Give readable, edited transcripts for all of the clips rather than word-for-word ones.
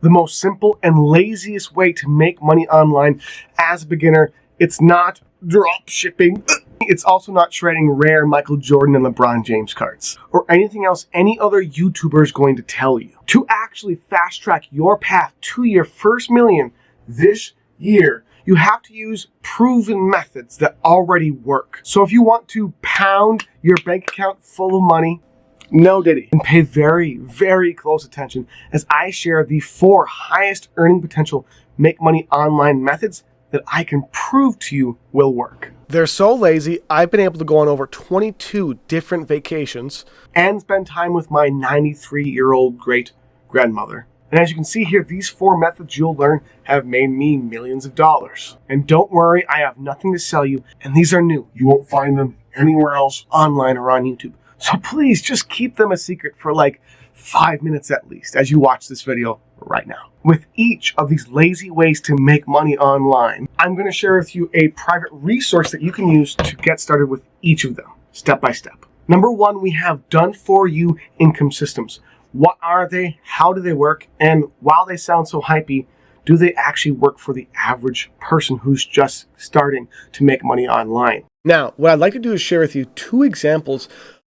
the most simple and laziest way to make money online as a beginner. It's not drop shipping. It's also not trading rare Michael Jordan and LeBron James cards, or anything else any other YouTuber is going to tell you. To actually fast track your path to your first million this year, you have to use proven methods that already work. So if you want to pound your bank account full of money, no diddy, and pay very, very close attention as I share the 4 highest earning potential make money online methods that I can prove to you will work. They're so lazy, I've been able to go on over 22 different vacations and spend time with my 93-year-old great-grandmother. And as you can see here, these 4 methods you'll learn have made me millions of dollars. And don't worry, I have nothing to sell you, and these are new. You won't find them anywhere else online or on YouTube. So please just keep them a secret for like 5 minutes at least as you watch this video right now. With each of these lazy ways to make money online, I'm going to share with you a private resource that you can use to get started with each of them, step by step. Number 1, we have done-for-you income systems. What are they? How do they work? And while they sound so hypey, do they actually work for the average person who's just starting to make money online? Now, what I'd like to do is share with you 2 examples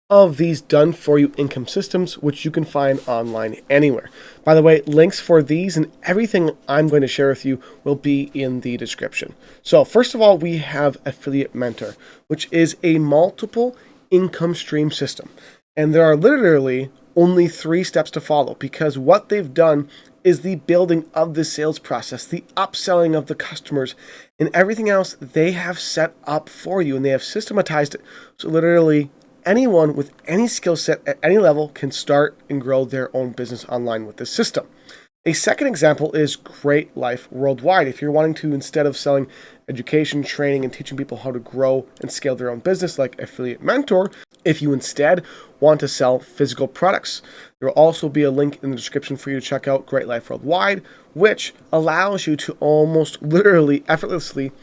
of these done-for-you income systems, which you can find online anywhere. By the way, links for these and everything I'm going to share with you will be in the description. So first of all, we have Affiliate Mentor, which is a multiple income stream system. And there are literally only 3 steps to follow, because what they've done is the building of the sales process, the upselling of the customers, and everything else they have set up for you, and they have systematized it. So literally anyone with any skill set at any level can start and grow their own business online with this system. A second example is Great Life Worldwide. If you're wanting to, instead of selling education, training, and teaching people how to grow and scale their own business like Affiliate Mentor, if you instead want to sell physical products, there will also be a link in the description for you to check out Great Life Worldwide, which allows you to almost literally effortlessly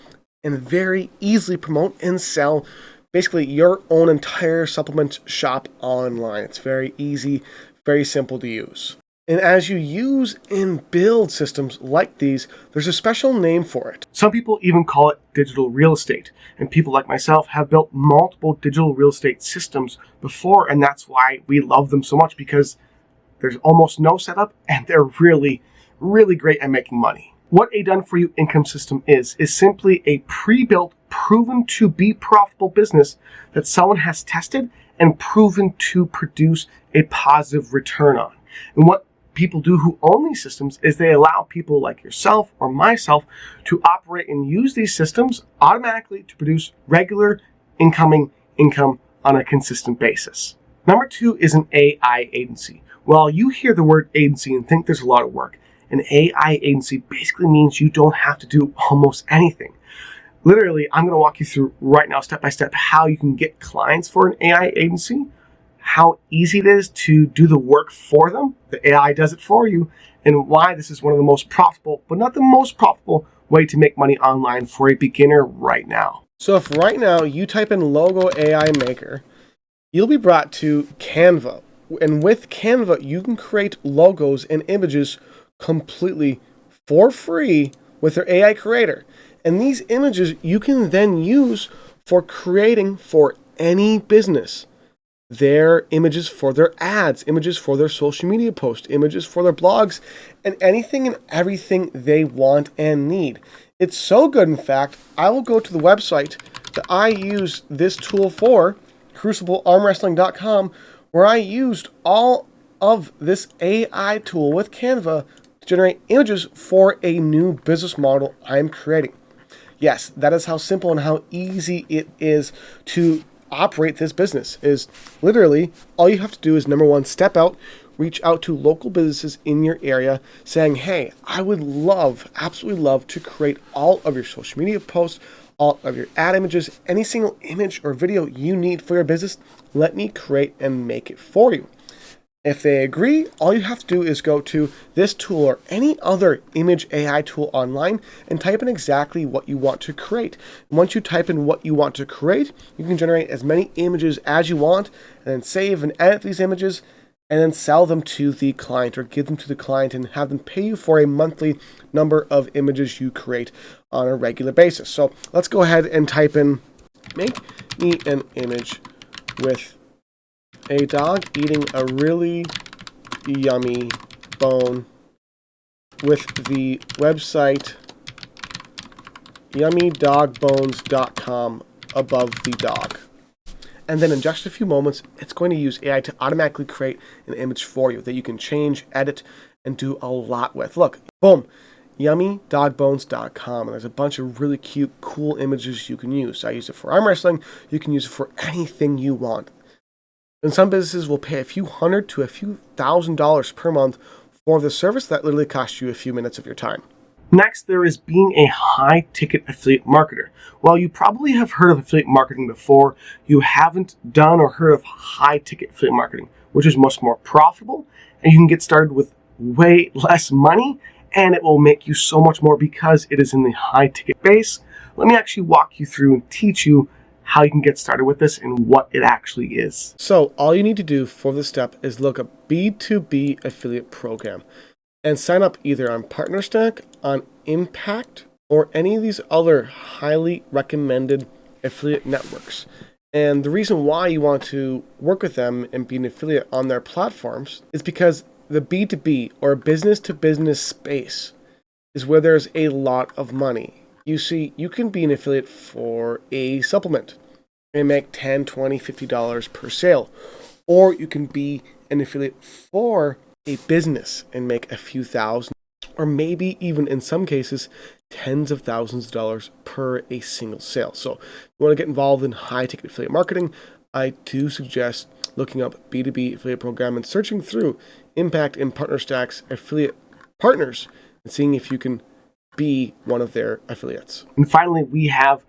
and very easily promote and sell basically your own entire supplement shop online. It's very easy, very simple to use. And as you use and build systems like these, there's a special name for it. Some people even call it digital real estate. And people like myself have built multiple digital real estate systems before, and that's why we love them so much, because there's almost no setup and they're really, really great at making money. What a done-for-you income system is simply a pre-built, proven to be profitable business that someone has tested and proven to produce a positive return on. And what people do who own these systems is they allow people like yourself or myself to operate and use these systems automatically to produce regular incoming income on a consistent basis. Number 2 is an AI agency. Well, you hear the word agency and think there's a lot of work. An AI agency basically means you don't have to do almost anything. Literally, I'm going to walk you through right now, step by step, how you can get clients for an AI agency, how easy it is to do the work for them, the AI does it for you, and why this is one of the most profitable, but not the most profitable, way to make money online for a beginner right now. So if right now you type in Logo AI Maker, you'll be brought to Canva. And with Canva, you can create logos and images completely for free with their AI creator. And these images you can then use for creating for any business. Their images for their ads, images for their social media posts, images for their blogs, and anything and everything they want and need. It's so good, in fact, I will go to the website that I use this tool for, cruciblearmwrestling.com, where I used all of this AI tool with Canva to generate images for a new business model I'm creating. Yes, that is how simple and how easy it is to operate this business. Is literally all you have to do is, number 1, step out, reach out to local businesses in your area saying, hey, I would love, absolutely love to create all of your social media posts, all of your ad images, any single image or video you need for your business. Let me create and make it for you. If they agree, all you have to do is go to this tool or any other image AI tool online and type in exactly what you want to create. And once you type in what you want to create, you can generate as many images as you want and then save and edit these images. and then sell them to the client or give them to the client and have them pay you for a monthly number of images you create on a regular basis. So let's go ahead and type in, make me an image with a dog eating a really yummy bone with the website yummydogbones.com above the dog. And then in just a few moments, it's going to use AI to automatically create an image for you that you can change, edit, and do a lot with. Look, boom, yummydogbones.com. And there's a bunch of really cute, cool images you can use. I use it for arm wrestling. You can use it for anything you want. And some businesses will pay a few $100 to a few $1,000s per month for the service that literally costs you a few minutes of your time. Next, there is being a high-ticket affiliate marketer. While you probably have heard of affiliate marketing before, you haven't done or heard of high-ticket affiliate marketing, which is much more profitable, and you can get started with way less money, and it will make you so much more because it is in the high-ticket base. Let me actually walk you through and teach you how you can get started with this and what it actually is. So all you need to do for this step is look up B2B affiliate program and sign up either on PartnerStack, on Impact, or any of these other highly recommended affiliate networks. And the reason why you want to work with them and be an affiliate on their platforms is because the B2B or business-to-business space is where there's a lot of money. You see, you can be an affiliate for a supplement and make $10, $20, $50 per sale. Or you can be an affiliate for a business and make a few thousand, or maybe even in some cases, tens of thousands of dollars per a single sale. So if you want to get involved in high-ticket affiliate marketing, I do suggest looking up B2B affiliate program and searching through Impact and PartnerStack's affiliate partners and seeing if you can be one of their affiliates. And finally, we have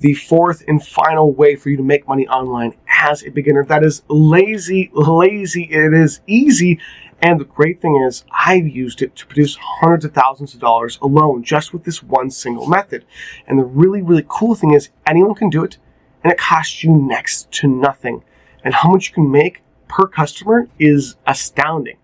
the fourth and final way for you to make money online as a beginner. That is lazy. It is easy. And the great thing is I've used it to produce hundreds of thousands of dollars alone just with this one single method. And the really, really cool thing is anyone can do it and it costs you next to nothing. And how much you can make per customer is astounding.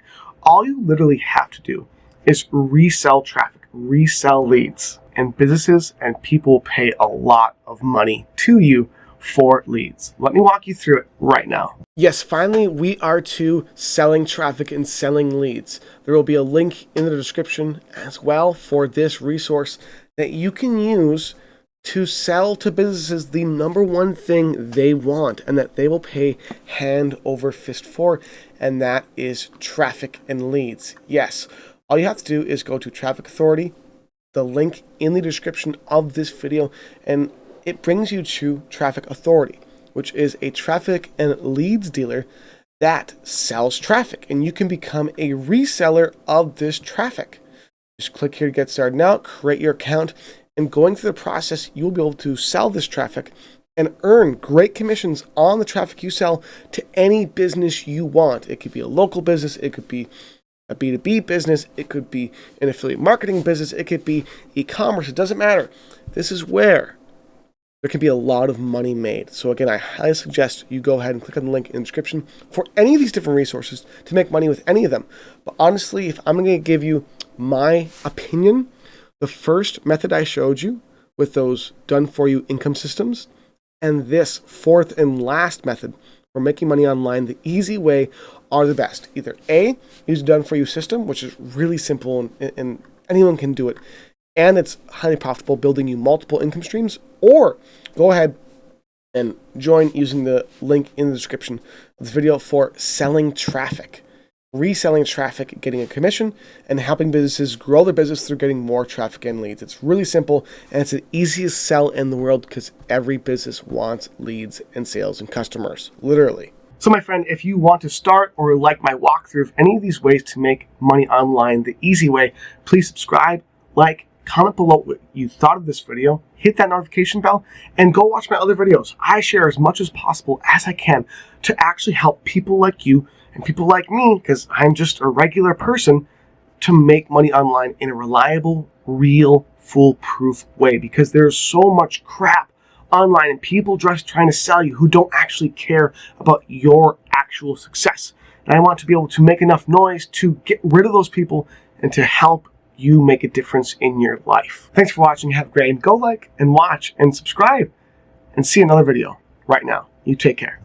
All you literally have to do is resell traffic, resell leads, and businesses and people pay a lot of money to you for leads. Let me walk you through it right now. Yes, finally, we are to selling traffic and selling leads. There will be a link in the description as well for this resource that you can use to sell to businesses the number one thing they want and that they will pay hand over fist for, and that is traffic and leads. Yes, all you have to do is go to Traffic Authority, the link in the description of this video, and it brings you to Traffic Authority, which is a traffic and leads dealer that sells traffic, and you can become a reseller of this traffic. Just click here to get started now, create your account, and going through the process, you'll be able to sell this traffic and earn great commissions on the traffic you sell to any business you want. It could be a local business, it could be a B2B business, it could be an affiliate marketing business, it could be e-commerce, it doesn't matter. This is where there can be a lot of money made. So again, I highly suggest you go ahead and click on the link in the description for any of these different resources to make money with any of them. But honestly, if I'm going to give you my opinion, the first method I showed you with those done-for-you income systems and this fourth and last method for making money online the easy way are the best. Either A, use a done-for-you system, which is really simple and anyone can do it, and it's highly profitable, building you multiple income streams, or go ahead and join using the link in the description of this video for selling traffic, reselling traffic, getting a commission, and helping businesses grow their business through getting more traffic and leads. It's really simple, and it's the easiest sell in the world because every business wants leads and sales and customers, literally. So my friend, if you want to start or like my walkthrough of any of these ways to make money online the easy way, please subscribe, like, comment below what you thought of this video, hit that notification bell, and go watch my other videos. I share as much as possible as I can to actually help people like you and people like me, because I'm just a regular person, to make money online in a reliable, real, foolproof way, because there's so much crap online and people just trying to sell you who don't actually care about your actual success. And I want to be able to make enough noise to get rid of those people and to help you make a difference in your life. Thanks for watching. Have a great day. Go like and watch and subscribe and see another video right now. You take care.